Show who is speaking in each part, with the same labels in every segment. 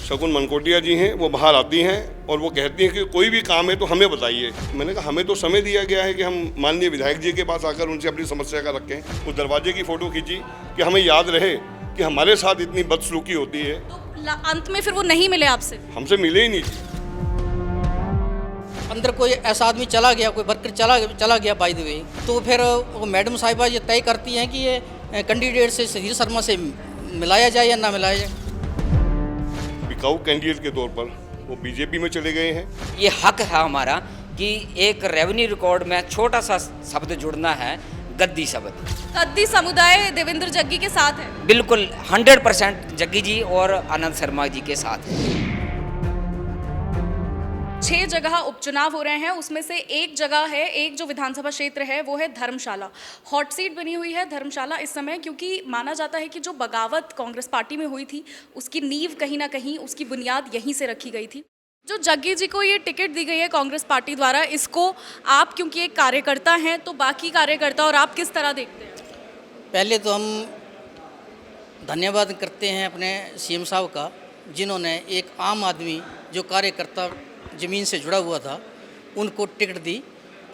Speaker 1: शगुन मनकोटिया जी हैं, वो बाहर आती हैं और वो कहती हैं कि कोई भी काम है तो हमें बताइए। मैंने कहा हमें तो समय दिया गया है कि हम माननीय विधायक जी के पास आकर उनसे अपनी समस्या का रखें। उस दरवाजे की फ़ोटो खींची कि हमें याद रहे कि हमारे साथ इतनी बदसलूकी होती है।
Speaker 2: तो अंत में फिर वो नहीं मिले आपसे?
Speaker 1: हमसे मिले ही नहीं जी।
Speaker 3: अंदर कोई ऐसा आदमी चला गया, कोई वर्कर चला गया बाय द वे, तो फिर वो मैडम साहिबा ये तय करती हैं कि ये कैंडिडेट से सुधीर शर्मा से मिलाया जाए या ना मिलाया जाए।
Speaker 1: बिकाऊ कैंडिडेट के तौर पर वो बीजेपी में चले गए हैं।
Speaker 4: ये हक है हमारा कि एक रेवेन्यू रिकॉर्ड में छोटा सा शब्द जुड़ना है, गद्दी शब्द।
Speaker 2: गद्दी समुदाय देवेंद्र जग्गी के साथ है?
Speaker 4: बिल्कुल 100% जग्गी जी और आनंद शर्मा जी के साथ है।
Speaker 2: 6 जगह उपचुनाव हो रहे हैं, उसमें से एक जगह है, एक जो विधानसभा क्षेत्र है वो है धर्मशाला। हॉट सीट बनी हुई है धर्मशाला इस समय, क्योंकि माना जाता है कि जो बगावत कांग्रेस पार्टी में हुई थी उसकी नींव कहीं ना कहीं, उसकी बुनियाद यहीं से रखी गई थी। जो जग्गी जी को ये टिकट दी गई है कांग्रेस पार्टी द्वारा, इसको आप क्योंकि एक कार्यकर्ता हैं तो बाकी कार्यकर्ता और आप किस तरह देखते हैं?
Speaker 3: पहले तो हम धन्यवाद करते हैं अपने सीएम साहब का, जिन्होंने एक आम आदमी जो कार्यकर्ता ज़मीन से जुड़ा हुआ था उनको टिकट दी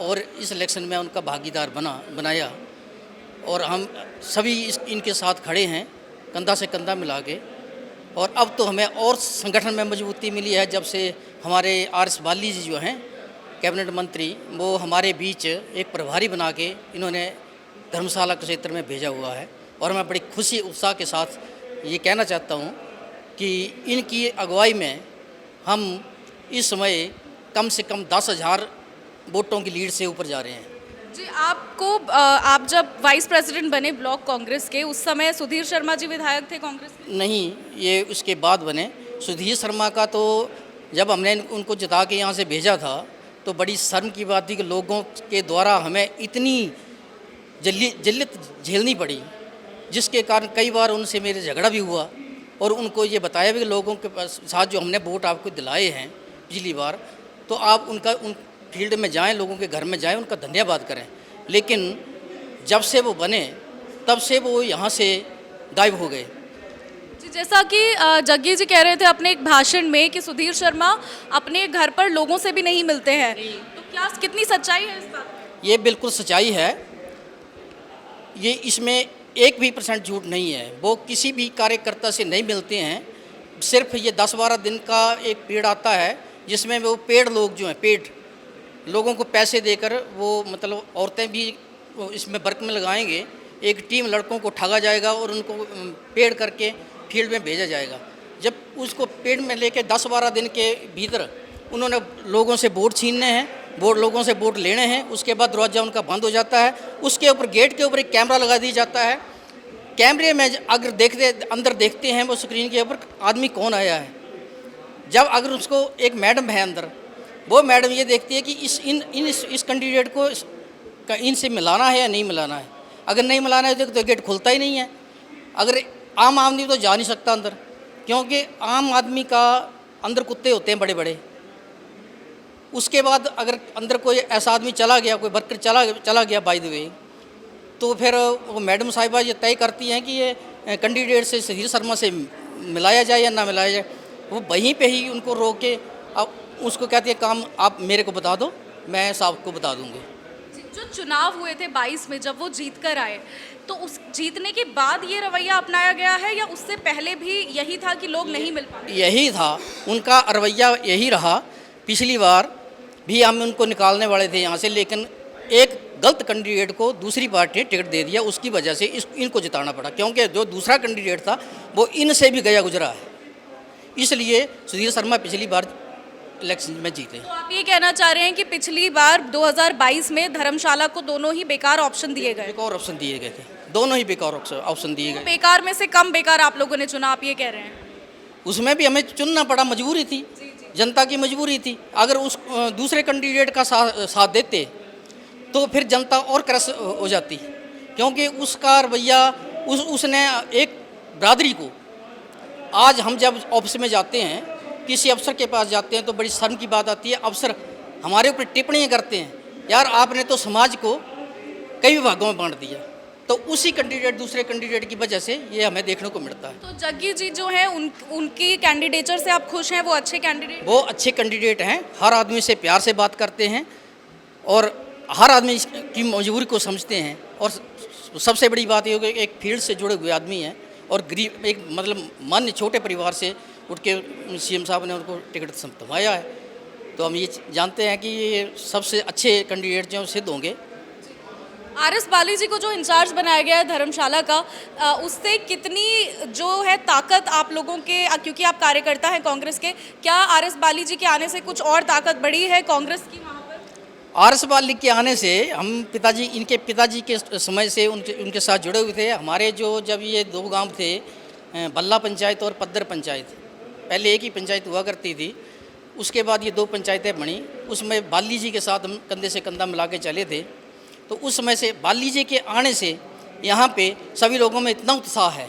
Speaker 3: और इस इलेक्शन में उनका भागीदार बनाया। और हम सभी इनके साथ खड़े हैं कंधा से कंधा मिला के। और अब तो हमें और संगठन में मजबूती मिली है जब से हमारे आर.एस. बाली जी जो हैं कैबिनेट मंत्री, वो हमारे बीच एक प्रभारी बना के इन्होंने धर्मशाला क्षेत्र में भेजा हुआ है। और मैं बड़ी खुशी उत्साह के साथ ये कहना चाहता हूँ कि इनकी अगुवाई में हम इस समय कम से कम 10,000 वोटों की लीड से ऊपर जा रहे हैं।
Speaker 2: जी, आप जब वाइस प्रेसिडेंट बने ब्लॉक कांग्रेस के, उस समय सुधीर शर्मा जी विधायक थे कांग्रेस के?
Speaker 3: नहीं, ये उसके बाद बने। सुधीर शर्मा का तो जब हमने उनको जिता के यहाँ से भेजा था तो बड़ी शर्म की बात थी कि लोगों के द्वारा हमें इतनी जिल्लत झेलनी पड़ी, जिसके कारण कई बार उनसे मेरे झगड़ा भी हुआ और उनको ये बताया भी कि लोगों के साथ जो हमने वोट आपको दिलाए हैं पिछली बार, तो आप उन फील्ड में जाएं, लोगों के घर में जाएं, उनका धन्यवाद करें। लेकिन जब से वो बने तब से वो यहाँ से गायब हो गए।
Speaker 2: जी, जैसा कि जग्गी जी कह रहे थे अपने एक भाषण में कि सुधीर शर्मा अपने घर पर लोगों से भी नहीं मिलते हैं, तो क्या कितनी सच्चाई है इस बात?
Speaker 3: ये बिल्कुल सच्चाई है। ये इसमें 1% झूठ नहीं है। वो किसी भी कार्यकर्ता से नहीं मिलते हैं। सिर्फ ये 10-12 दिन का एक पेड़ आता है जिसमें वो पेड़ लोग जो हैं, पेड़ लोगों को पैसे देकर वो मतलब औरतें भी इसमें वर्क में लगाएंगे। एक टीम लड़कों को ठगा जाएगा और उनको पेड़ करके फील्ड में भेजा जाएगा। जब उसको पेड़ में लेके 10-12 दिन के भीतर उन्होंने लोगों से वोट छीनने हैं, लोगों से वोट लेने हैं, उसके बाद दरवाज़ा उनका बंद हो जाता है। उसके ऊपर गेट के ऊपर एक कैमरा लगा दिया जाता है। कैमरे में अगर अंदर देखते हैं वो स्क्रीन के ऊपर आदमी कौन आया है। जब अगर उसको एक मैडम है अंदर, वो मैडम ये देखती है कि इस कैंडिडेट को इनसे मिलाना है या नहीं मिलाना है। अगर नहीं मिलाना है तो गेट खुलता ही नहीं है। अगर आम आदमी तो जा नहीं सकता अंदर, क्योंकि आम आदमी का अंदर कुत्ते होते हैं बड़े बड़े। उसके बाद अगर अंदर कोई ऐसा आदमी चला गया, कोई वर्कर चला गया बाय द वे, तो फिर वो मैडम साहिबा ये तय करती हैं कि ये कैंडिडेट से सुधीर शर्मा से मिलाया जाए या ना मिलाया जाए। वो वहीं पे ही उनको रोक के अब उसको कहती है काम आप मेरे को बता दो, मैं साहब को बता दूंगी।
Speaker 2: जो चुनाव हुए थे 22 में, जब वो जीत कर आए, तो उस जीतने के बाद ये रवैया अपनाया गया है या उससे पहले भी यही था कि लोग नहीं मिल पाए?
Speaker 3: यही था उनका रवैया, यही रहा। पिछली बार भी हम उनको निकालने वाले थे यहाँ से, लेकिन एक गलत कैंडिडेट को दूसरी पार्टी ने टिकट दे दिया। उसकी वजह से इनको जिताना पड़ा, क्योंकि जो दूसरा कैंडिडेट था वो इनसे भी गया गुजरा है। इसलिए सुधीर शर्मा पिछली बार इलेक्शन में जीते।
Speaker 2: तो आप ये कहना चाह रहे हैं कि पिछली बार 2022 में धर्मशाला को दोनों ही बेकार ऑप्शन दिए गए?
Speaker 3: बेकार ऑप्शन दिए गए थे, दोनों ही बेकार ऑप्शन दिए गए।
Speaker 2: बेकार में से कम बेकार आप लोगों ने चुना, आप ये कह रहे हैं?
Speaker 3: उसमें भी हमें चुनना पड़ा, मजबूरी थी, जनता की मजबूरी थी। अगर उस दूसरे कैंडिडेट का साथ देते तो फिर जनता और क्रश हो जाती, क्योंकि उसका रवैया उसने एक बरादरी को, आज हम जब ऑफिस में जाते हैं, किसी अफसर के पास जाते हैं तो बड़ी शर्म की बात आती है। अफसर हमारे ऊपर टिप्पणियाँ करते हैं, यार आपने तो समाज को कई विभागों में बांट दिया, तो तो उसी कैंडिडेट दूसरे कैंडिडेट की वजह से ये हमें देखने को मिलता है।
Speaker 2: तो जग्गी जी जो है उनकी कैंडिडेचर से आप खुश हैं? वो अच्छे कैंडिडेट?
Speaker 3: वो अच्छे कैंडिडेट हैं, हर आदमी से प्यार से बात करते हैं और हर आदमी की मजबूरी को समझते हैं। और सबसे बड़ी बात ये है कि एक फील्ड से जुड़े हुए आदमी हैं और गरीब एक मतलब मान्य छोटे परिवार से उठ के सीएम साहब ने उनको टिकट थमाया है। तो हम ये जानते हैं कि ये सबसे अच्छे कैंडिडेट जो सिद्ध होंगे।
Speaker 2: आरएस बाली जी को जो इंचार्ज बनाया गया है धर्मशाला का, उससे कितनी जो है ताकत आप लोगों के, क्योंकि आप कार्यकर्ता हैं कांग्रेस के, क्या आरएस बाली जी के आने से कुछ और ताकत बढ़ी है कांग्रेस की वहाँ पर?
Speaker 3: आरएस बाली के आने से हम इनके पिताजी के समय से उनके साथ जुड़े हुए थे। हमारे जो जब ये दो गांव थे, बल्ला पंचायत और पद्दर पंचायत, पहले एक ही पंचायत हुआ करती थी, उसके बाद ये दो पंचायतें बनी। उसमें बाली जी के साथ हम कंधे से कंधा मिला के चले थे। तो उस समय से बाली जी के आने से यहाँ पे सभी लोगों में इतना उत्साह है,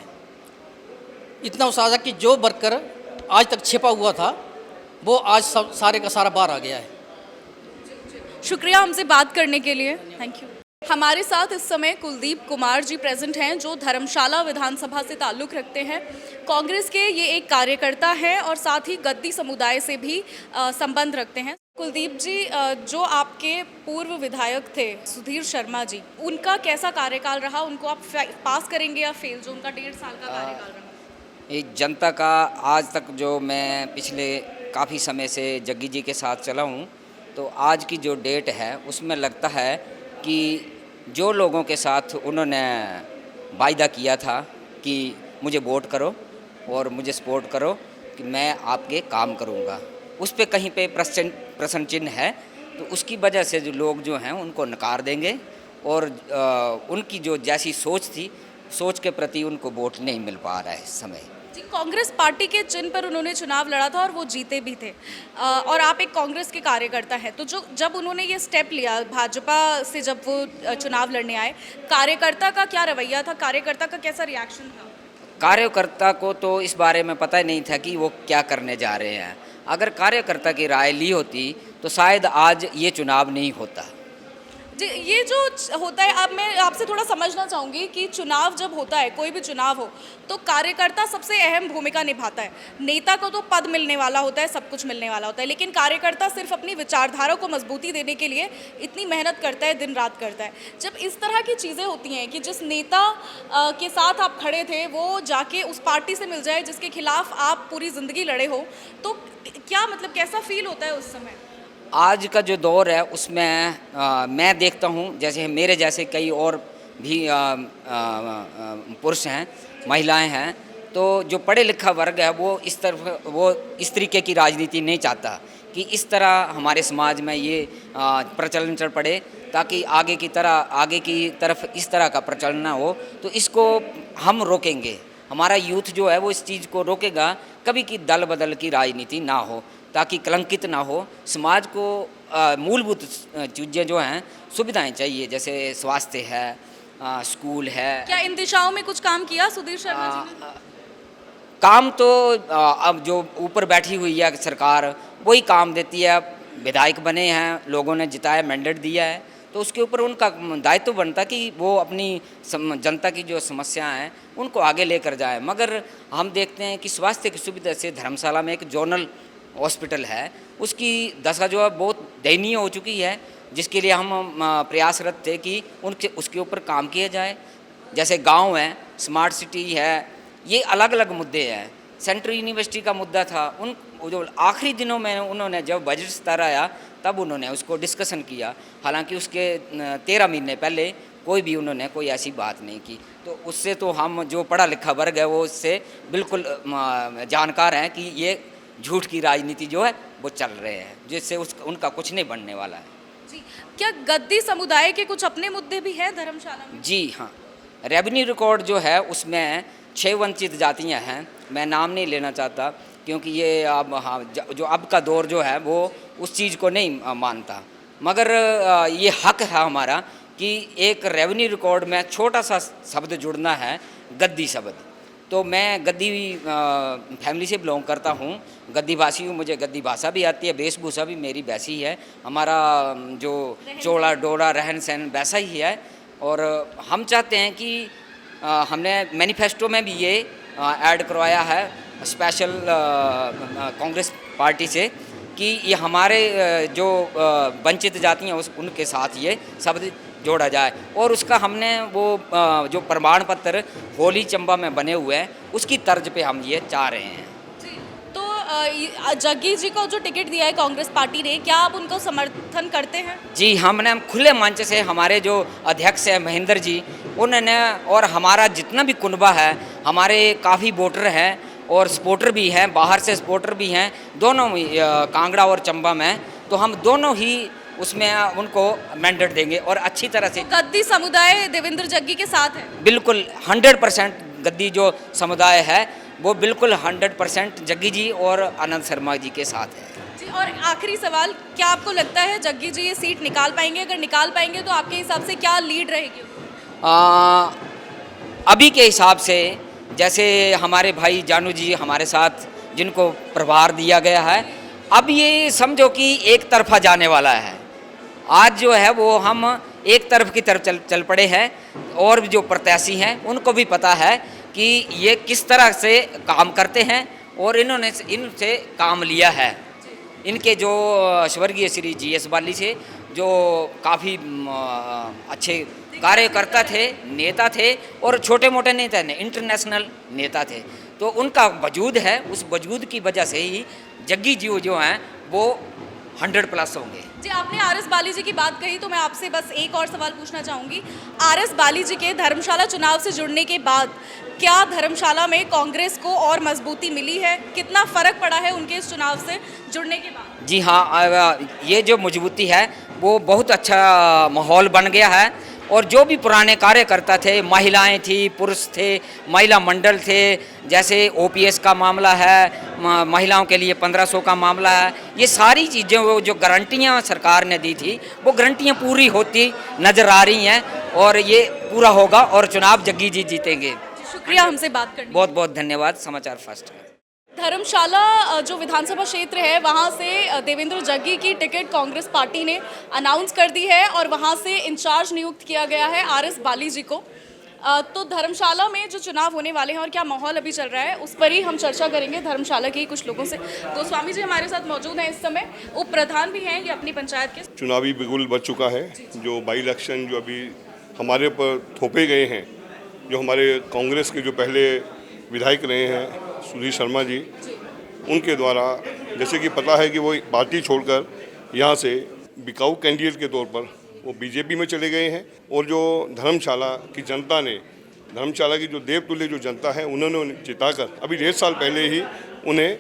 Speaker 3: इतना उत्साह है कि जो वर्कर आज तक छिपा हुआ था वो आज सब सारे का सारा बाहर आ गया है।
Speaker 2: शुक्रिया हमसे बात करने के लिए, थैंक यू। हमारे साथ इस समय कुलदीप कुमार जी प्रेजेंट हैं, जो धर्मशाला विधानसभा से ताल्लुक़ रखते हैं। कांग्रेस के ये एक कार्यकर्ता हैं और साथ ही गद्दी समुदाय से भी संबंध रखते हैं। कुलदीप जी, जो आपके पूर्व विधायक थे सुधीर शर्मा जी, उनका कैसा कार्यकाल रहा? उनको आप पास करेंगे या फेल, जो उनका 1.5 साल का कार्यकाल रहा?
Speaker 4: एक जनता का आज तक जो मैं पिछले काफ़ी समय से जग्गी जी के साथ चला हूँ, तो आज की जो डेट है उसमें लगता है कि जो लोगों के साथ उन्होंने वायदा किया था कि मुझे वोट करो और मुझे सपोर्ट करो कि मैं आपके काम करूँगा, उस पे कहीं पे प्रश्न चिन्ह है। तो उसकी वजह से जो लोग जो हैं उनको नकार देंगे और उनकी जो जैसी सोच थी, सोच के प्रति उनको वोट नहीं मिल पा रहा है इस समय।
Speaker 2: जी, कांग्रेस पार्टी के चिन्ह पर उन्होंने चुनाव लड़ा था और वो जीते भी थे, और आप एक कांग्रेस के कार्यकर्ता हैं। तो जब उन्होंने ये स्टेप लिया भाजपा से, जब वो चुनाव लड़ने आए, कार्यकर्ता का क्या रवैया था? कार्यकर्ता का कैसा रिएक्शन था?
Speaker 4: कार्यकर्ता को तो इस बारे में पता ही नहीं था कि वो क्या करने जा रहे हैं। अगर कार्यकर्ता की राय ली होती तो शायद आज ये चुनाव नहीं होता।
Speaker 2: जी, ये जो होता है, अब मैं आपसे थोड़ा समझना चाहूँगी कि चुनाव जब होता है, कोई भी चुनाव हो, तो कार्यकर्ता सबसे अहम भूमिका निभाता है। नेता को तो पद मिलने वाला होता है, सब कुछ मिलने वाला होता है, लेकिन कार्यकर्ता सिर्फ अपनी विचारधारा को मजबूती देने के लिए इतनी मेहनत करता है, दिन रात करता है। जब इस तरह की चीज़ें होती हैं कि जिस नेता के साथ आप खड़े थे वो जाके उस पार्टी से मिल जाए जिसके खिलाफ आप पूरी ज़िंदगी लड़े हो, तो क्या मतलब कैसा फील होता है उस समय?
Speaker 4: आज का जो दौर है उसमें मैं देखता हूँ, जैसे मेरे जैसे कई और भी पुरुष हैं, महिलाएं हैं, तो जो पढ़े लिखा वर्ग है वो इस तरीके की राजनीति नहीं चाहता कि इस तरह हमारे समाज में ये प्रचलन चल पड़े, ताकि आगे की तरफ इस तरह का प्रचलन ना हो। तो इसको हम रोकेंगे, हमारा यूथ जो है वो इस चीज़ को रोकेगा, कभी की दल बदल की राजनीति ना हो, ताकि कलंकित ना हो। समाज को मूलभूत चीज़ें जो हैं, सुविधाएं चाहिए, जैसे स्वास्थ्य है, स्कूल है।
Speaker 2: क्या इन दिशाओं में कुछ काम किया सुधीर शर्मा जी ने?
Speaker 4: काम तो अब जो ऊपर बैठी हुई है सरकार वही काम देती है। विधायक बने हैं, लोगों ने जिताया, मैंडेट दिया है, तो उसके ऊपर उनका दायित्व बनता कि वो अपनी जनता की जो समस्याएं हैं उनको आगे लेकर जाए। मगर हम देखते हैं कि स्वास्थ्य की सुविधा से धर्मशाला में एक जोनल हॉस्पिटल है, उसकी दशा जो है बहुत दयनीय हो चुकी है, जिसके लिए हम प्रयासरत थे कि उसके ऊपर काम किया जाए। जैसे गांव है, स्मार्ट सिटी है, ये अलग अलग मुद्दे हैं। सेंट्रल यूनिवर्सिटी का मुद्दा था, उन जो आखिरी दिनों में उन्होंने जब बजट स्तर आया तब उन्होंने उसको डिस्कशन किया, हालांकि उसके 13 महीने पहले कोई भी उन्होंने कोई ऐसी बात नहीं की। तो उससे तो हम जो पढ़ा लिखा वर्ग है वो उससे बिल्कुल जानकार हैं कि ये झूठ की राजनीति जो है वो चल रहे हैं, जिससे उनका कुछ नहीं बनने वाला है।
Speaker 2: जी, क्या गद्दी समुदाय के कुछ अपने मुद्दे भी हैं धर्मशाला में?
Speaker 4: जी हाँ, रेवेन्यू रिकॉर्ड जो है उसमें 6 वंचित जातियां हैं। मैं नाम नहीं लेना चाहता क्योंकि ये अब जो अब का दौर जो है वो उस चीज़ को नहीं मानता, मगर ये हक है हमारा कि एक रेवेन्यू रिकॉर्ड में छोटा सा शब्द जुड़ना है, गद्दी शब्द। तो मैं गद्दी फैमिली से बिलोंग करता हूँ, गद्दी भाषी हूँ, मुझे गद्दी भाषा भी आती है, वेशभूषा भी मेरी वैसी है, हमारा जो चोला डोला रहन सहन वैसा ही है। और हम चाहते हैं कि हमने मैनिफेस्टो में भी ये ऐड करवाया है स्पेशल कांग्रेस पार्टी से कि ये हमारे जो वंचित जाति हैं उनके साथ ये शब्द जोड़ा जाए, और उसका हमने वो जो प्रमाण पत्र होली चंबा में बने हुए हैं उसकी तर्ज पे हम ये चाह रहे हैं।
Speaker 2: तो जग्गी जी को जो टिकट दिया है कांग्रेस पार्टी ने, क्या आप उनको समर्थन करते हैं?
Speaker 4: जी, हमने खुले मंच से हमारे जो अध्यक्ष हैं महेंद्र जी, उन्होंने, और हमारा जितना भी कुनबा है, हमारे काफ़ी वोटर हैं और सपोर्टर भी हैं, बाहर से सपोर्टर भी हैं, दोनों कांगड़ा और चंबा में, तो हम दोनों ही उसमें उनको मैंडेट देंगे और अच्छी तरह से।
Speaker 2: गद्दी समुदाय देवेंद्र जग्गी के साथ है?
Speaker 4: बिल्कुल 100% गद्दी जो समुदाय है वो बिल्कुल 100% जग्गी जी और आनंद शर्मा जी के साथ है।
Speaker 2: जी, और आखिरी सवाल, क्या आपको लगता है जग्गी जी ये सीट निकाल पाएंगे? अगर निकाल पाएंगे तो आपके हिसाब से क्या लीड रहेगी?
Speaker 4: अभी के हिसाब से जैसे हमारे भाई जानू जी हमारे साथ जिनको प्रभार दिया गया है, अब ये समझो कि एक तरफा जाने वाला है। आज जो है वो हम एक तरफ की तरफ चल पड़े हैं, और जो प्रत्याशी हैं उनको भी पता है कि ये किस तरह से काम करते हैं, और इन्होंने इनसे काम लिया है। इनके जो स्वर्गीय श्री GS बाली से जो काफ़ी अच्छे कार्यकर्ता थे, नेता थे, और छोटे मोटे नेता ने इंटरनेशनल नेता थे, तो उनका वजूद है। उस वजूद की वजह से ही जग्गी जी जो हैं वो 100+ होंगे।
Speaker 2: जी, आपने RS बाली जी की बात कही तो मैं आपसे बस एक और सवाल पूछना चाहूँगी। RS बाली जी के धर्मशाला चुनाव से जुड़ने के बाद क्या धर्मशाला में कांग्रेस को और मजबूती मिली है? कितना फ़र्क पड़ा है उनके इस चुनाव से जुड़ने के बाद?
Speaker 4: जी हाँ, ये जो मजबूती है वो बहुत अच्छा माहौल बन गया है, और जो भी पुराने कार्यकर्ता थे, महिलाएं थी, पुरुष थे, महिला मंडल थे, जैसे OPS का मामला है, महिलाओं के लिए 1500 का मामला है, ये सारी चीज़ें वो जो गारंटियाँ सरकार ने दी थी वो गारंटियाँ पूरी होती नज़र आ रही हैं, और ये पूरा होगा और चुनाव जग्गी जी जीतेंगे।
Speaker 2: शुक्रिया हमसे बात करने।
Speaker 4: बहुत बहुत धन्यवाद। समाचार फर्स्ट है।
Speaker 2: धर्मशाला जो विधानसभा क्षेत्र है वहाँ से देवेंद्र जग्गी की टिकट कांग्रेस पार्टी ने अनाउंस कर दी है और वहाँ से इंचार्ज नियुक्त किया गया है RS बाली जी को। तो धर्मशाला में जो चुनाव होने वाले हैं और क्या माहौल अभी चल रहा है उस पर ही हम चर्चा करेंगे धर्मशाला के कुछ लोगों से। गोस्वामी जी हमारे साथ मौजूद हैं इस समय, उप प्रधान भी हैं ये अपनी पंचायत के।
Speaker 1: चुनावी बिगुल बच चुका है। जो बाई इलेक्शन जो अभी हमारे ऊपर थोपे गए हैं, जो हमारे कांग्रेस के जो पहले विधायक रहे हैं सुधीर शर्मा जी, उनके द्वारा, जैसे कि पता है कि वो पार्टी छोड़कर यहाँ से बिकाऊ कैंडिडेट के तौर पर वो बीजेपी में चले गए हैं, और जो धर्मशाला की जनता ने, धर्मशाला की जो देवतुल्य जो जनता है, उन्होंने जिताकर अभी 1.5 साल पहले ही उन्हें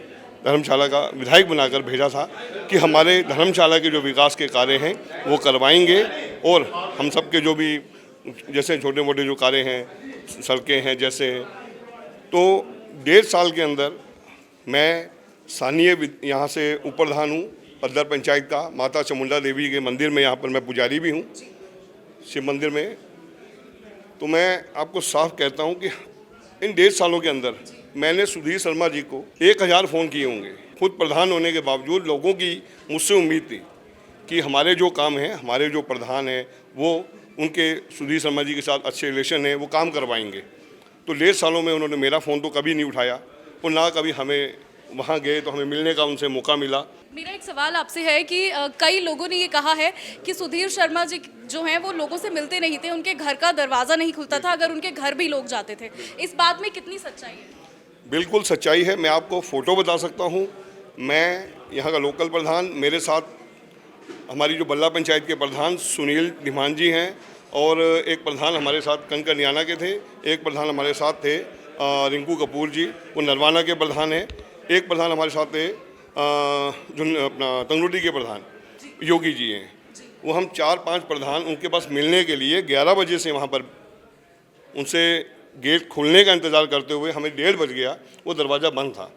Speaker 1: धर्मशाला का विधायक बनाकर भेजा था कि हमारे धर्मशाला के जो विकास के कार्य हैं वो करवाएंगे, और हम सब के जो भी जैसे छोटे मोटे जो कार्य हैं, सड़कें हैं जैसे, तो 1.5 साल के अंदर मैं स्थानीय यहाँ से उप प्रधान हूँ पद्दर पंचायत का, माता चामुंडा देवी के मंदिर में यहाँ पर मैं पुजारी भी हूँ शिव मंदिर में। तो मैं आपको साफ कहता हूँ कि इन 1.5 सालों के अंदर मैंने सुधीर शर्मा जी को 1000 फ़ोन किए होंगे। खुद प्रधान होने के बावजूद लोगों की मुझसे उम्मीद थी कि हमारे जो काम हैं, हमारे जो प्रधान हैं, वो उनके सुधीर शर्मा जी के साथ अच्छे रिलेशन है, वो काम करवाएंगे। तो 1.5 सालों में उन्होंने मेरा फ़ोन तो कभी नहीं उठाया, और ना कभी हमें वहाँ गए तो हमें मिलने का उनसे मौका मिला।
Speaker 2: मेरा एक सवाल आपसे है कि कई लोगों ने ये कहा है कि सुधीर शर्मा जी जो हैं वो लोगों से मिलते नहीं थे, उनके घर का दरवाज़ा नहीं खुलता था अगर उनके घर भी लोग जाते थे। इस बात में कितनी सच्चाई है?
Speaker 1: बिल्कुल सच्चाई है। मैं आपको फ़ोटो बता सकता हूँ। मैं यहाँ का लोकल प्रधान, मेरे साथ हमारी जो बल्ला पंचायत के प्रधान सुनील धीमान जी हैं, और एक प्रधान हमारे साथ कनकनियाना के थे, एक प्रधान हमारे साथ थे रिंकू कपूर जी, वो नरवाना के प्रधान हैं, एक प्रधान हमारे साथ थे जो अपना तंगरोटी के प्रधान योगी जी हैं। वो हम 4-5 प्रधान उनके पास मिलने के लिए 11 बजे से वहाँ पर उनसे गेट खुलने का इंतज़ार करते हुए हमें 1:30 बज गया, वो दरवाज़ा बंद था।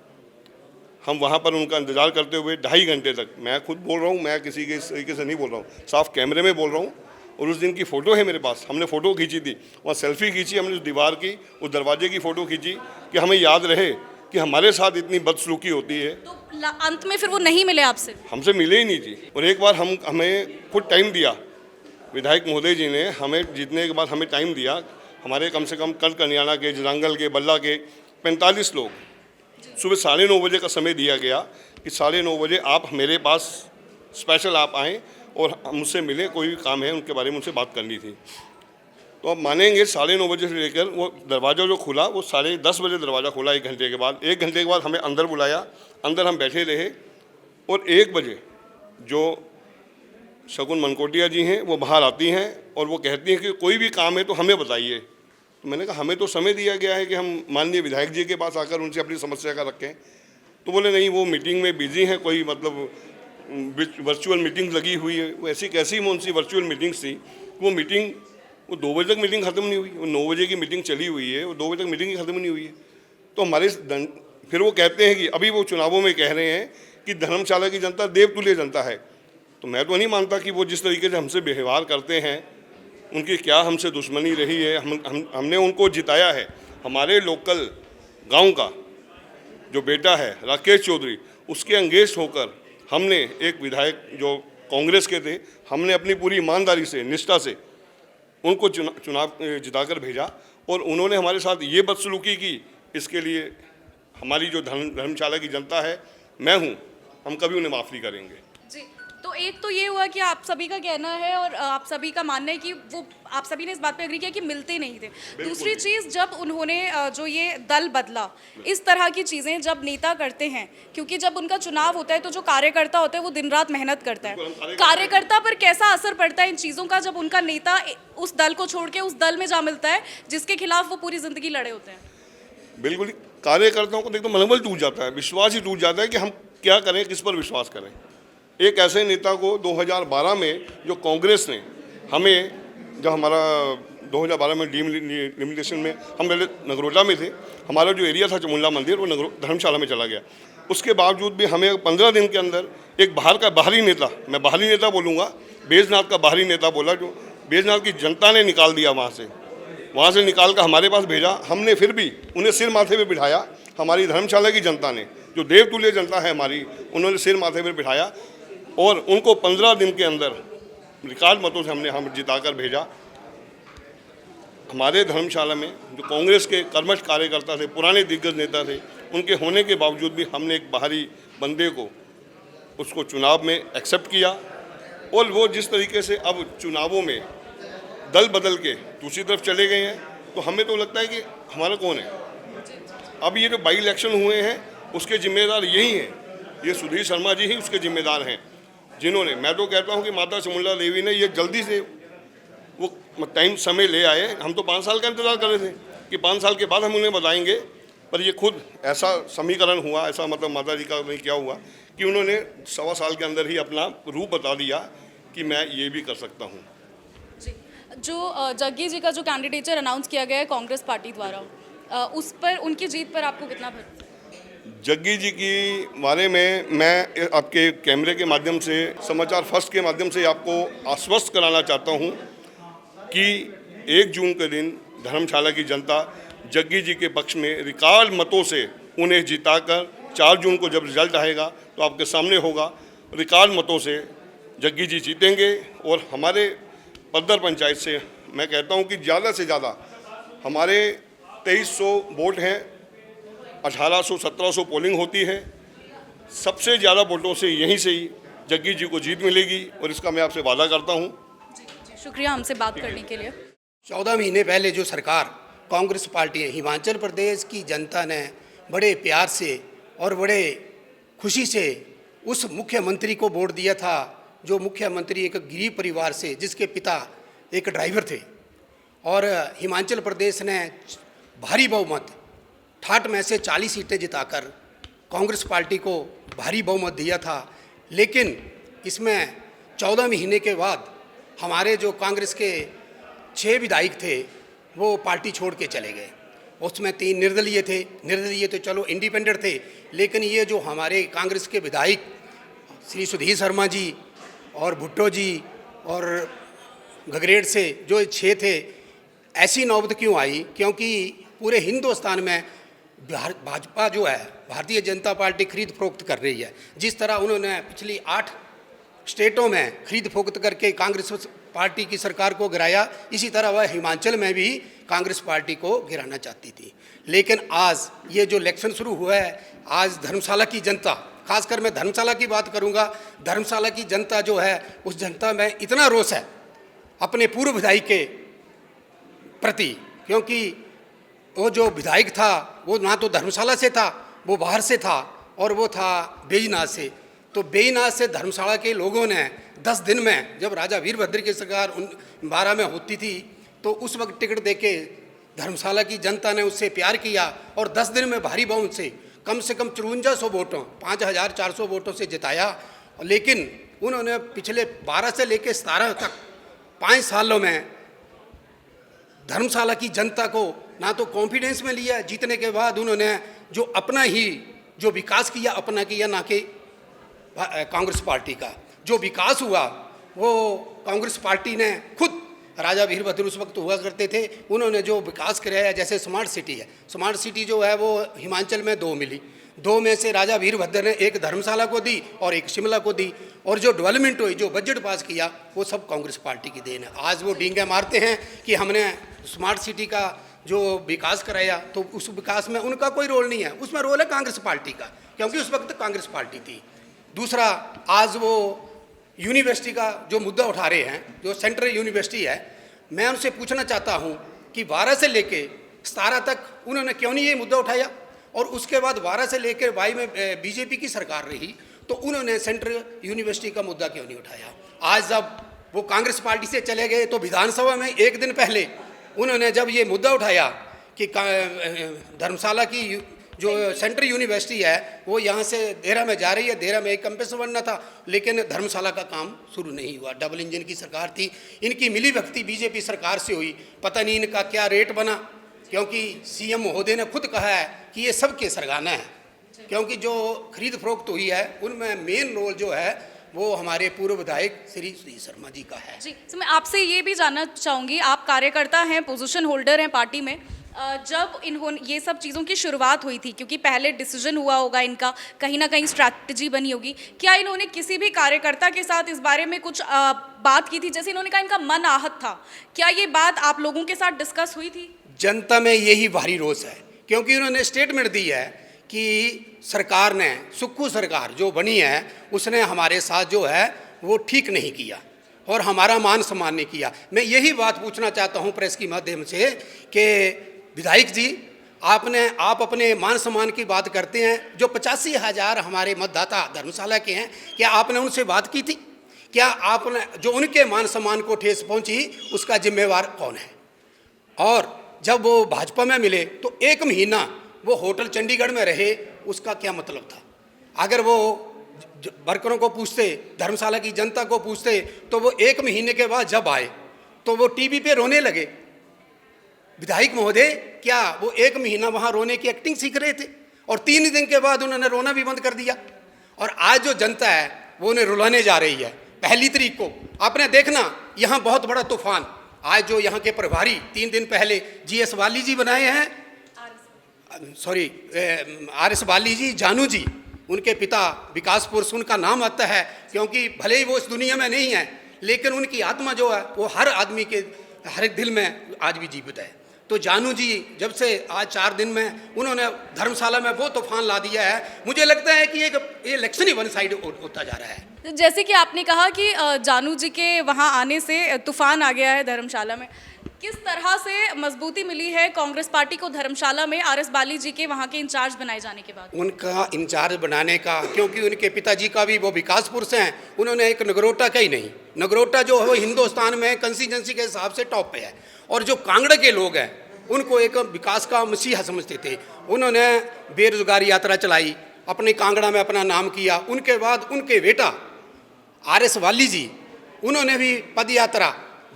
Speaker 1: हम वहाँ पर उनका इंतज़ार करते हुए 2.5 घंटे तक, मैं खुद बोल रहा हूँ, मैं किसी के इस तरीके से नहीं बोल रहा हूँ, साफ कैमरे में बोल रहा हूँ, और उस दिन की फ़ोटो है मेरे पास। हमने फ़ोटो खींची थी, वहाँ सेल्फी खींची हमने, उस दीवार की, उस दरवाजे की फ़ोटो खींची कि हमें याद रहे कि हमारे साथ इतनी बदसलूकी होती है।
Speaker 2: तो अंत में फिर वो नहीं मिले आपसे?
Speaker 1: हमसे मिले ही नहीं जी। और एक बार हमें खुद टाइम दिया विधायक महोदय जी ने हमें जीतने के बाद हमें टाइम दिया। हमारे कम से कम कल कन्याना के, जरांगल के, बल्ला के 45 लोग, सुबह 9:30 बजे का समय दिया गया कि 9:30 बजे आप मेरे पास स्पेशल आप आएँ और मुझसे मिलें, कोई भी काम है उनके बारे में उनसे बात करनी थी। तो आप मानेंगे 9:30 बजे से लेकर वो दरवाज़ा जो खुला वो 10:30 बजे दरवाज़ा खुला। 1 घंटे के बाद, 1 घंटे के बाद हमें अंदर बुलाया, अंदर हम बैठे रहे और 1 बजे जो शगुन मनकोटिया जी हैं वो बाहर आती हैं और वो कहती हैं कि कोई भी काम है तो हमें बताइए। तो मैंने कहा हमें तो समय दिया गया है कि हम माननीय विधायक जी के पास आकर उनसे अपनी समस्या का रखें। तो बोले नहीं, वो मीटिंग में बिजी हैं, कोई मतलब वर्चुअल मीटिंग लगी हुई है। वो ऐसी कैसी उनसी वर्चुअल मीटिंग्स थी, वो मीटिंग वो 2 बजे तक मीटिंग ख़त्म नहीं हुई। वो 9 बजे की मीटिंग चली हुई है, वो 2 बजे तक मीटिंग ही ख़त्म नहीं हुई है। तो हमारे फिर वो कहते हैं कि अभी वो चुनावों में कह रहे हैं कि धर्मशाला की जनता देवतुल्य जनता है। तो मैं तो नहीं मानता कि वो जिस तरीके से हमसे व्यवहार करते हैं, उनकी क्या हमसे दुश्मनी रही है। हमने उनको जिताया है। हमारे लोकल गांव का जो बेटा है राकेश चौधरी, उसके अंगेज होकर हमने एक विधायक जो कांग्रेस के थे, हमने अपनी पूरी ईमानदारी से, निष्ठा से उनको चुनाव जिताकर भेजा और उन्होंने हमारे साथ ये बदसलूकी की। इसके लिए हमारी जो धर्मशाला की जनता है, मैं हूँ, हम कभी उन्हें माफ़ नहीं करेंगे।
Speaker 2: जी, तो एक तो ये हुआ कि आप सभी का कहना है और आप सभी का मानना है कि वो आप सभी ने इस बात पे एग्री किया कि मिलते नहीं थे। दूसरी चीज़, जब उन्होंने जो ये दल बदला, इस तरह की चीज़ें जब नेता करते हैं, क्योंकि जब उनका चुनाव होता है तो जो कार्यकर्ता होता है वो दिन रात मेहनत करता है। कार्यकर्ता पर कैसा असर पड़ता है इन चीज़ों का जब उनका नेता उस दल को छोड़ के उस दल में जा मिलता है जिसके खिलाफ वो पूरी ज़िंदगी लड़े होते हैं?
Speaker 1: बिल्कुल, कार्यकर्ताओं को देखो मनोबल टूट जाता है, विश्वास ही टूट जाता है कि हम क्या करें, किस पर विश्वास करें। एक ऐसे नेता को 2012 में जो कांग्रेस ने हमें, जब हमारा 2012 में डिमोलिशन में हम पहले नगरोटा में थे, हमारा जो एरिया था चमुंडा मंदिर, वो धर्मशाला में चला गया। उसके बावजूद भी हमें 15 दिन के अंदर एक बाहरी नेता, मैं बाहरी नेता बोलूँगा, बैजनाथ का बाहरी नेता बोला, जो बैजनाथ की जनता ने निकाल दिया वहाँ से निकाल कर हमारे पास भेजा। हमने फिर भी उन्हें सिर माथे पे बिठाया। हमारी धर्मशाला की जनता ने, जो देवतुल्य जनता है हमारी, उन्होंने सिर माथे पे बिठाया और उनको 15 दिन के अंदर रिकॉर्ड मतों से हम जिताकर भेजा। हमारे धर्मशाला में जो कांग्रेस के कर्मठ कार्यकर्ता थे, पुराने दिग्गज नेता थे, उनके होने के बावजूद भी हमने एक बाहरी बंदे को, उसको चुनाव में एक्सेप्ट किया। और वो जिस तरीके से अब चुनावों में दल बदल के दूसरी तरफ चले गए हैं, तो हमें तो लगता है कि हमारा कौन है। अब ये जो बाई इलेक्शन हुए हैं उसके जिम्मेदार यही हैं, ये सुधीर शर्मा जी ही उसके जिम्मेदार हैं, जिन्होंने, मैं तो कहता हूँ कि माता चामुंडा देवी ने ये जल्दी से वो टाइम समय ले आए। हम तो 5 साल का इंतज़ार कर रहे थे कि 5 साल के बाद हम उन्हें बताएंगे, पर ये खुद ऐसा समीकरण हुआ, ऐसा मतलब माता जी का नहीं क्या हुआ कि उन्होंने 1.25 साल के अंदर ही अपना रूप बता दिया कि मैं ये भी कर सकता हूँ।
Speaker 2: जो जग्गी जी का जो कैंडिडेचर अनाउंस किया गया है कांग्रेस पार्टी द्वारा, उस पर, उनकी जीत पर आपको कितना भरोसा?
Speaker 1: जग्गी जी की बारे में मैं आपके कैमरे के माध्यम से, समाचार फर्स्ट के माध्यम से आपको आश्वस्त कराना चाहता हूं कि 1 जून के दिन धर्मशाला की जनता जग्गी जी के पक्ष में रिकॉर्ड मतों से उन्हें जिताकर 4 जून को जब रिजल्ट आएगा तो आपके सामने होगा, रिकॉर्ड मतों से जग्गी जी जीतेंगे। और हमारे पद्दर पंचायत से मैं कहता हूं कि ज़्यादा से ज़्यादा हमारे 2300 वोट हैं, 1800-1700 पोलिंग होती है। सबसे ज़्यादा वोटों से यहीं से ही जग्गी जी को जीत मिलेगी और इसका मैं आपसे वादा करता हूँ।
Speaker 2: जी, शुक्रिया हमसे बात करने के लिए।
Speaker 5: 14 महीने पहले जो सरकार कांग्रेस पार्टी है, हिमाचल प्रदेश की जनता ने बड़े प्यार से और बड़े खुशी से उस मुख्यमंत्री को वोट दिया था, जो मुख्यमंत्री एक गरीब परिवार से, जिसके पिता एक ड्राइवर थे। और हिमाचल प्रदेश ने भारी बहुमत 68 में से 40 सीटें जिताकर कांग्रेस पार्टी को भारी बहुमत दिया था। लेकिन इसमें 14 महीने के बाद हमारे जो कांग्रेस के 6 विधायक थे वो पार्टी छोड़ के चले गए। उसमें 3 निर्दलीय थे, निर्दलीय तो चलो इंडिपेंडेंट थे, लेकिन ये जो हमारे कांग्रेस के विधायक श्री सुधीर शर्मा जी और भुट्टो जी और गगरेट से जो 6 थे, ऐसी नौबत क्यों आई? क्योंकि पूरे हिंदुस्तान में भाजपा जो है, भारतीय जनता पार्टी खरीद फरोख्त कर रही है। जिस तरह उन्होंने पिछली 8 स्टेटों में खरीद फोक्त करके कांग्रेस पार्टी की सरकार को गिराया, इसी तरह वह हिमाचल में भी कांग्रेस पार्टी को गिराना चाहती थी। लेकिन आज ये जो इलेक्शन शुरू हुआ है, आज धर्मशाला की जनता, खासकर मैं धर्मशाला की बात करूंगा, धर्मशाला की जनता जो है उस जनता में इतना रोष है अपने पूर्व विधायक के प्रति, क्योंकि वो जो विधायक था वो ना तो धर्मशाला से था, वो बाहर से था और वो था बैजनाथ से। तो बैजनाथ से धर्मशाला के लोगों ने 10 दिन में, जब राजा वीरभद्र की सरकार 12 में होती थी, तो उस वक्त टिकट देके धर्मशाला की जनता ने उससे प्यार किया और 10 दिन में भारी बहुमत से कम 5400 वोटों, 5400 वोटों से जिताया। लेकिन उन्होंने पिछले 12 से लेकर 17 तक 5 सालों में धर्मशाला की जनता को ना तो कॉन्फिडेंस में लिया, जीतने के बाद उन्होंने जो अपना ही जो विकास किया अपना किया, ना कि कांग्रेस पार्टी का जो विकास हुआ वो कांग्रेस पार्टी ने खुद, राजा वीरभद्र उस वक्त हुआ करते थे, उन्होंने जो विकास कराया, जैसे स्मार्ट सिटी है, स्मार्ट सिटी जो है वो हिमाचल में 2 मिली, 2 में से राजा वीरभद्र ने एक धर्मशाला को दी और एक शिमला को दी, और जो डेवलपमेंट हुई, जो बजट पास किया, वो सब कांग्रेस पार्टी की देन है। आज वो डींगे मारते हैं कि हमने स्मार्ट सिटी का जो विकास कराया, तो उस विकास में उनका कोई रोल नहीं है, उसमें रोल है कांग्रेस पार्टी का, क्योंकि उस वक्त कांग्रेस पार्टी थी। दूसरा, आज वो यूनिवर्सिटी का जो मुद्दा उठा रहे हैं, जो सेंट्रल यूनिवर्सिटी है, मैं उनसे पूछना चाहता हूं कि 12 से लेके 17 तक उन्होंने क्यों नहीं ये मुद्दा उठाया, और उसके बाद 12 से लेकर 22 में बीजेपी की सरकार रही तो उन्होंने सेंट्रल यूनिवर्सिटी का मुद्दा क्यों नहीं उठाया। आज जब वो कांग्रेस पार्टी से चले गए तो विधानसभा में एक दिन पहले उन्होंने जब ये मुद्दा उठाया कि धर्मशाला की जो सेंट्रल यूनिवर्सिटी है वो यहाँ से देहरा में जा रही है, देहरा में एक कैंपस बनना था, लेकिन धर्मशाला का काम शुरू नहीं हुआ। डबल इंजन की सरकार थी, इनकी मिली भगती बीजेपी सरकार से हुई, पता नहीं इनका क्या रेट बना, क्योंकि सीएम महोदय ने खुद कहा है कि ये सबके सरगाना है, क्योंकि जो खरीद फरोख्त हुई है उनमें मेन रोल जो है वो हमारे पूर्व विधायक श्री शर्मा जी का है।
Speaker 2: जी, तो मैं आपसे ये भी जानना चाहूँगी, आप कार्यकर्ता हैं, पोजीशन होल्डर हैं पार्टी में, जब इन्होंने ये सब चीज़ों की शुरुआत हुई थी, क्योंकि पहले डिसीजन हुआ होगा इनका, कहीं ना कहीं स्ट्रैटेजी बनी होगी, क्या इन्होंने किसी भी कार्यकर्ता के साथ इस बारे में कुछ बात की थी? जैसे इन्होंने कहा इनका मन आहत था, क्या ये बात आप लोगों के साथ डिस्कस हुई थी?
Speaker 5: जनता में यही भारी रोष है, क्योंकि उन्होंने स्टेटमेंट दी है कि सरकार ने, सुक्खू सरकार जो बनी है उसने हमारे साथ जो है वो ठीक नहीं किया और हमारा मान सम्मान नहीं किया। मैं यही बात पूछना चाहता हूं प्रेस के माध्यम से कि विधायक जी, आप अपने मान सम्मान की बात करते हैं, जो 85,000 हमारे मतदाता धर्मशाला के हैं, क्या आपने उनसे बात की थी? क्या आपने जो उनके मान सम्मान को ठेस पहुंची उसका जिम्मेवार कौन है? और जब वो भाजपा में मिले तो 1 महीना वो होटल चंडीगढ़ में रहे, उसका क्या मतलब था? अगर वो वर्करों को पूछते, धर्मशाला की जनता को पूछते, तो वो 1 महीने के बाद जब आए तो वो टीवी पे रोने लगे। विधायक महोदय, क्या वो 1 महीना वहाँ रोने की एक्टिंग सीख रहे थे और 3 दिन के बाद उन्होंने रोना भी बंद कर दिया? और आज जो जनता है वो उन्हें रुलाने जा रही है। 1 तारीख को आपने देखना यहाँ बहुत बड़ा तूफान, आज जो यहाँ के प्रभारी 3 दिन पहले GS वाली जी बनाए हैं, RS वाली जी, जानू जी, उनके पिता विकास पुरुष उनका नाम आता है, क्योंकि भले ही वो इस दुनिया में नहीं है लेकिन उनकी आत्मा जो है वो हर आदमी के हर एक दिल में आज भी जीवित है। तो जानू जी जब से आज 4 दिन में उन्होंने धर्मशाला में वो तूफान ला दिया है, मुझे लगता है कि ये इलेक्शन ही वन साइड होता जा रहा है।
Speaker 2: जैसे कि आपने कहा कि जानू जी के वहाँ आने से तूफान आ गया है धर्मशाला में, किस तरह से मजबूती मिली है कांग्रेस पार्टी को धर्मशाला में RS बाली जी के वहाँ के इंचार्ज बनाए जाने के बाद?
Speaker 5: उनका इंचार्ज बनाने का, क्योंकि उनके पिताजी का भी वो विकास पुरुष हैं, उन्होंने एक नगरोटा का ही नहीं, नगरोटा जो है वो हिंदुस्तान में कंस्टिट्यूंसी के हिसाब से टॉप पे है, और जो कांगड़ा के लोग हैं उनको एक विकास का मसीहा समझते थे। उन्होंने बेरोजगारी यात्रा चलाई, अपने कांगड़ा में अपना नाम किया। उनके बाद उनके बेटा RS वाली जी, उन्होंने भी पद यात्रा,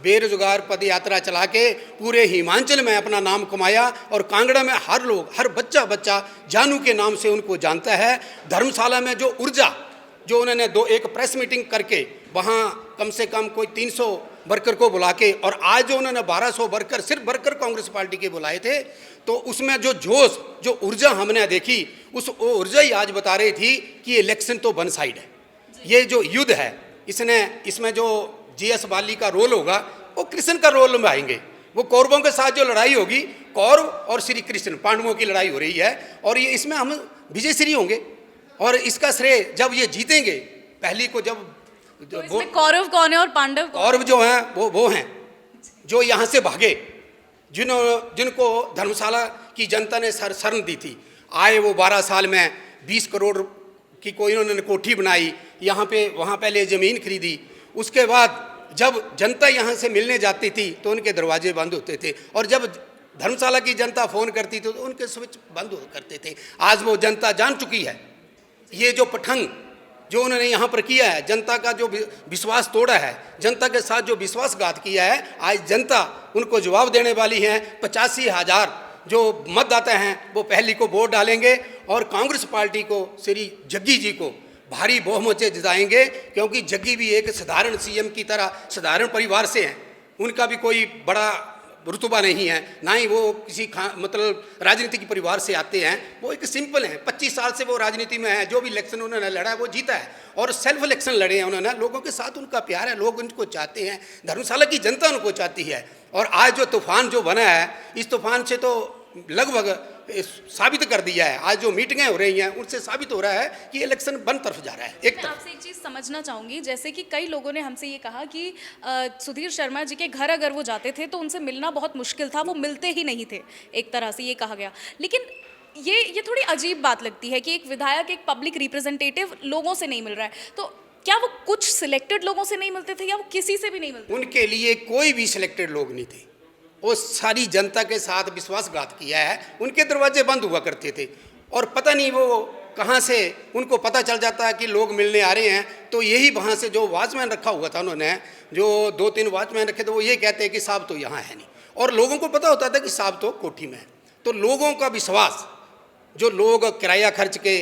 Speaker 5: बेरोजगार पद यात्रा चला के पूरे हिमाचल में अपना नाम कमाया, और कांगड़ा में हर लोग, हर बच्चा जानू के नाम से उनको जानता है। धर्मशाला में जो ऊर्जा, जो उन्होंने एक प्रेस मीटिंग करके वहाँ कम से कम कोई 300 वर्कर को बुला के, और आज जो उन्होंने 1200 वर्कर, सिर्फ वर्कर कांग्रेस पार्टी के बुलाए थे, तो उसमें जो जोश, जो ऊर्जा हमने देखी, उस ऊर्जा ही आज बता रही थी कि इलेक्शन तो वन साइड है। ये जो युद्ध है इसमें जो जीएस बाली का रोल होगा वो कृष्ण का रोल निभाएंगे। वो कौरवों के साथ जो लड़ाई होगी, कौरव और श्री कृष्ण पांडवों की लड़ाई हो रही है, और ये इसमें हम विजयश्री होंगे। और इसका श्रेय जब ये जीतेंगे, पहली को जब
Speaker 2: तो इसमें कौरव कौन है और पांडव कौन?
Speaker 5: कौरव जो हैं वो हैं जो यहाँ से भागे, जिनको धर्मशाला की जनता ने शरण दी थी। आए वो 12 साल में 20 करोड़ की कोई उन्होंने कोठी बनाई, यहाँ पे वहाँ पहले ज़मीन खरीदी। उसके बाद जब जनता यहाँ से मिलने जाती थी तो उनके दरवाजे बंद होते थे, और जब धर्मशाला की जनता फ़ोन करती थी तो उनके स्विच बंद करते थे। आज वो जनता जान चुकी है, ये जो पठंग जो उन्होंने यहाँ पर किया है, जनता का जो विश्वास तोड़ा है, जनता के साथ जो विश्वासघात किया है, आज जनता उनको जवाब देने वाली है। 85,000 जो मतदाता हैं वो पहली को वोट डालेंगे, और कांग्रेस पार्टी को, श्री जग्गी जी को भारी बहुमत से जिताएंगे, क्योंकि जग्गी भी एक साधारण सीएम की तरह साधारण परिवार से हैं। उनका भी कोई बड़ा रुतबा नहीं है, ना ही वो किसी मतलब राजनीतिक परिवार से आते हैं। वो एक सिंपल हैं, 25 साल से वो राजनीति में है। जो भी इलेक्शन उन्होंने लड़ा है वो जीता है, और सेल्फ इलेक्शन लड़े हैं उन्होंने। लोगों के साथ उनका प्यार है, लोग उनको चाहते हैं, धर्मशाला की जनता उनको चाहती है। और आज जो तूफान जो बना है, इस तूफान से तो लगभग साबित कर दिया है। आज जो मीटिंगें हो रही हैं उनसे साबित हो रहा है कि इलेक्शन बंद तरफ जा रहा है। एक
Speaker 2: मैं
Speaker 5: तरफ
Speaker 2: आपसे एक चीज़ समझना चाहूँगी, जैसे कि कई लोगों ने हमसे ये कहा कि सुधीर शर्मा जी के घर अगर वो जाते थे तो उनसे मिलना बहुत मुश्किल था, वो मिलते ही नहीं थे, एक तरह से ये कहा गया। लेकिन ये थोड़ी अजीब बात लगती है कि एक विधायक, एक पब्लिक रिप्रेजेंटेटिव लोगों से नहीं मिल रहा है। तो क्या वो कुछ सिलेक्टेड लोगों से नहीं मिलते थे, या वो किसी से भी नहीं मिलते?
Speaker 5: उनके लिए कोई भी सिलेक्टेड लोग नहीं थे, वो सारी जनता के साथ विश्वासघात किया है। उनके दरवाजे बंद हुआ करते थे, और पता नहीं वो कहाँ से उनको पता चल जाता है कि लोग मिलने आ रहे हैं, तो यही वहाँ से जो वॉचमैन रखा हुआ था उन्होंने, जो 2-3 वॉचमैन रखे थे, वो ये कहते हैं कि साहब तो यहाँ है नहीं, और लोगों को पता होता था कि साहब तो कोठी में है। तो लोगों का विश्वास, जो लोग किराया खर्च के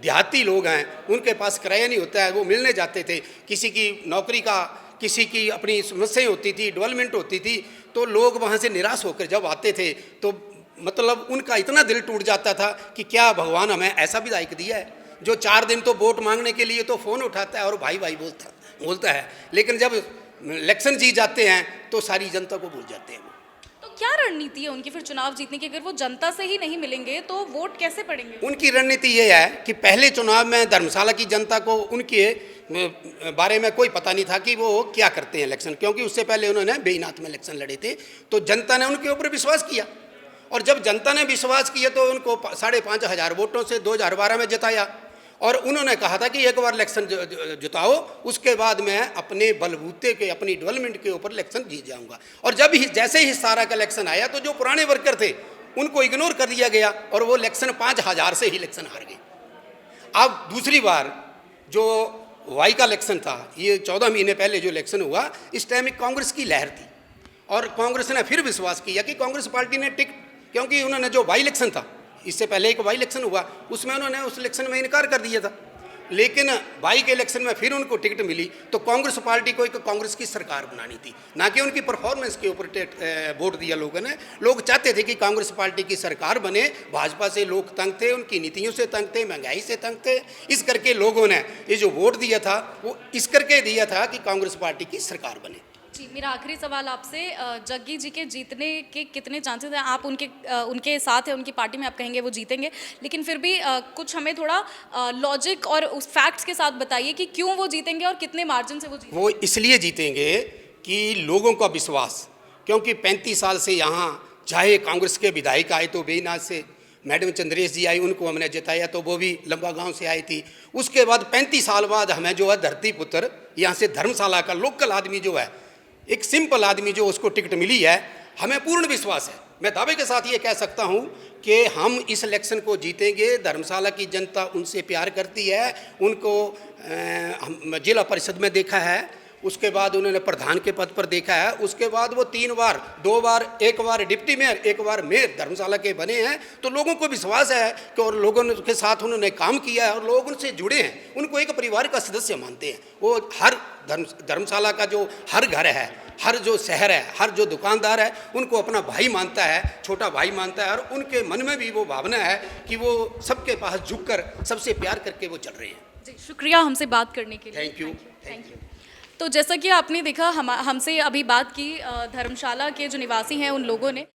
Speaker 5: देहाती लोग हैं, उनके पास किराया नहीं होता है, वो मिलने जाते थे। किसी की नौकरी का, किसी की अपनी समस्याएं होती थी, डेवलपमेंट होती थी, तो लोग वहाँ से निराश होकर जब आते थे तो मतलब उनका इतना दिल टूट जाता था कि क्या भगवान हमें ऐसा विधायक दिया है, जो 4 दिन तो वोट मांगने के लिए तो फ़ोन उठाता है और भाई भाई बोलता है, लेकिन जब इलेक्शन जीत जाते हैं तो सारी जनता को भूल जाते हैं।
Speaker 2: तो क्या रणनीति है उनकी फिर चुनाव जीतने की? अगर वो जनता से ही नहीं मिलेंगे तो वोट कैसे पड़ेंगे?
Speaker 5: उनकी रणनीति ये है कि पहले चुनाव में धर्मशाला की जनता को उनके बारे में कोई पता नहीं था कि वो क्या करते हैं इलेक्शन, क्योंकि उससे पहले उन्होंने बेईनात में इलेक्शन लड़े थे। तो जनता ने उनके ऊपर विश्वास किया, और जब जनता ने विश्वास किया तो उनको 5,500 वोटों से 2012 में जिताया, और उन्होंने कहा था कि एक बार इलेक्शन जिताओ, उसके बाद मैं अपने बलबूते के, अपनी डेवलपमेंट के ऊपर इलेक्शन जीत जाऊंगा। और जब जैसे ही सारा का इलेक्शन आया तो जो पुराने वर्कर थे उनको इग्नोर कर दिया गया, और वो इलेक्शन 5,000 से ही इलेक्शन हार गए। अब दूसरी बार जो वाई का इलेक्शन था, ये 14 महीने पहले जो इलेक्शन हुआ, इस टाइम एक कांग्रेस की लहर थी, और कांग्रेस ने फिर विश्वास किया कि कांग्रेस पार्टी ने क्योंकि उन्होंने जो वाई इलेक्शन था, इससे पहले एक वाई इलेक्शन हुआ, उसमें उन्होंने उस इलेक्शन में इनकार कर दिया था, लेकिन वाई के इलेक्शन में फिर उनको टिकट मिली। तो कांग्रेस पार्टी को एक कांग्रेस की सरकार बनानी थी, ना कि उनकी परफॉर्मेंस के ऊपर वोट दिया लोगों ने। लोग चाहते थे कि कांग्रेस पार्टी की सरकार बने, भाजपा से लोग तंग थे, उनकी नीतियों से तंग थे, महंगाई से तंग थे। इस करके लोगों ने ये जो वोट दिया था वो इस करके दिया था कि कांग्रेस पार्टी की सरकार बने।
Speaker 2: जी, मेरा आखिरी सवाल आपसे, जग्गी जी के जीतने के कितने चांसेस हैं? आप उनके साथ हैं, उनकी पार्टी में, आप कहेंगे वो जीतेंगे, लेकिन फिर भी कुछ हमें थोड़ा लॉजिक और उस फैक्ट्स के साथ बताइए कि क्यों वो जीतेंगे और कितने मार्जिन से वो जीतेंगे?
Speaker 5: वो इसलिए जीतेंगे कि लोगों का विश्वास, क्योंकि 35 साल से यहाँ चाहे कांग्रेस के विधायक आए तो बेईनाथ से, मैडम चंद्रेश जी आई, उनको हमने जिताया तो वो भी लंबा गांव से आई थी। उसके बाद 35 साल बाद हमें जो है धरती पुत्र, यहाँ से धर्मशाला का लोकल आदमी जो है, एक सिंपल आदमी जो उसको टिकट मिली है, हमें पूर्ण विश्वास है। मैं दावे के साथ ये कह सकता हूँ कि हम इस इलेक्शन को जीतेंगे। धर्मशाला की जनता उनसे प्यार करती है, उनको जिला परिषद में देखा है, उसके बाद उन्होंने प्रधान के पद पर देखा है, उसके बाद वो 3 बार, 2 बार, एक बार डिप्टी मेयर, एक बार मेयर धर्मशाला के बने हैं। तो लोगों को विश्वास है कि और लोगों के साथ उन्होंने काम किया है और लोग उनसे जुड़े हैं, उनको एक परिवार का सदस्य मानते हैं। वो हर धर्मशाला का जो हर घर है, हर जो शहर है, हर जो दुकानदार है, उनको अपना भाई मानता है, छोटा भाई मानता है, और उनके मन में भी वो भावना है कि वो सबके पास झुककर सबसे प्यार करके वो चल रहे हैं।
Speaker 2: जी, शुक्रिया हमसे बात करने के लिए।
Speaker 5: Thank you.
Speaker 2: Thank you. तो जैसा कि आपने देखा हमसे अभी बात की धर्मशाला के जो निवासी हैं उन लोगों ने